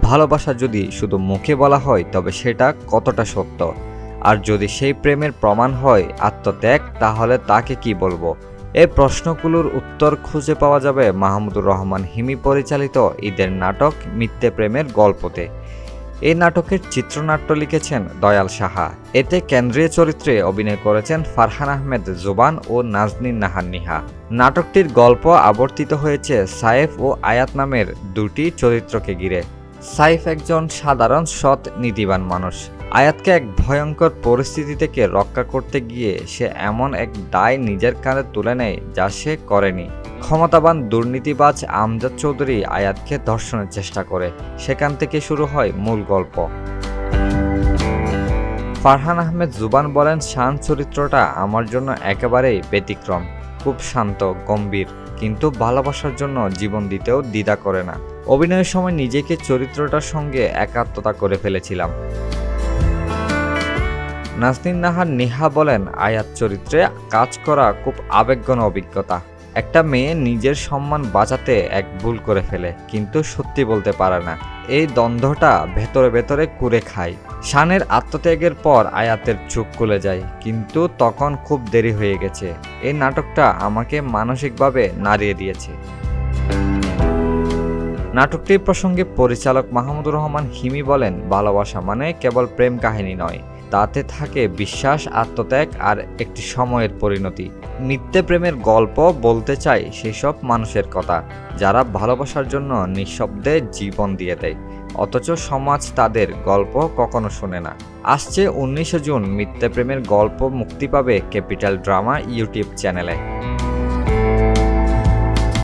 ভালোবাসা যদি শুধু মুখে বলা হয় তবে সেটা কতটা সত্য, আর যদি সেই প্রেমের প্রমাণ হয় আত্মত্যাগ, তাহলে তাকে কি বলবো? এই প্রশ্নগুলোর উত্তর খুঁজে পাওয়া যাবে মাহমুদুর রহমান হিমি পরিচালিত ঈদের নাটক মিথ্যে প্রেমের গল্পতে। এই নাটকের চিত্রনাট্য লিখেছেন দয়াল সাহা। এতে কেন্দ্রীয় চরিত্রে অভিনয় করেছেন ফারহান আহমেদ জুবান ও নাজনীন নাহার নিহা। নাটকটির গল্প আবর্তিত হয়েছে সাইফ ও আয়াত নামের দুটি চরিত্রকে ঘিরে। সাইফ একজন সাধারণ সৎ নীতিবান মানুষ। আয়াতকে এক ভয়ঙ্কর পরিস্থিতি থেকে রক্ষা করতে গিয়ে সে এমন এক দায় নিজের কাঁধে তুলে নেয় যা সে করেনি। ক্ষমতাবান দুর্নীতিবাজ আমজাদ চৌধুরী আয়াতকে ধর্ষণের চেষ্টা করে। সেখান থেকে শুরু হয় মূল গল্প। ফারহান আহমেদ জুবান বলেন, শান চরিত্রটা আমার জন্য একেবারেই ব্যতিক্রম। খুব শান্ত, গম্ভীর, কিন্তু ভালোবাসার জন্য জীবন দিতেও দ্বিধা করে না। অভিনয়ের সময় নিজেকে চরিত্রটার সঙ্গে একাত্মতা করে ফেলেছিলাম। নাজনীন নাহার নিহা বলেন, আয়াত চরিত্রে কাজ করা খুব আবেগঘন অভিজ্ঞতা। একটা মেয়ে নিজের সম্মান বাঁচাতে এক ভুল করে ফেলে, কিন্তু সত্যি বলতে পারে না। এই দ্বন্দ্বটা ভেতরে ভেতরে কুরে খায়। শানের আত্মত্যাগের পর আয়াতের চোখ খুলে যায়, কিন্তু তখন খুব দেরি হয়ে গেছে। এই নাটকটা আমাকে মানসিকভাবে নাড়িয়ে দিয়েছে। নাটকটির প্রসঙ্গে পরিচালক মাহমুদুর রহমান হিমি বলেন, ভালোবাসা মানে কেবল প্রেম কাহিনী নয়, তাতে থাকে বিশ্বাস, আত্মত্যাগ আর একটি সময়ের পরিণতি। মিথ্যে প্রেমের গল্প বলতে চাই সেসব মানুষের কথা যারা ভালোবাসার জন্য নিঃশব্দে জীবন দিয়ে দেয়, অথচ সমাজ তাদের গল্প কখনো শোনে না। আসছে 19 জুন মিথ্যে প্রেমের গল্প মুক্তি পাবে ক্যাপিটাল ড্রামা ইউটিউব চ্যানেলে।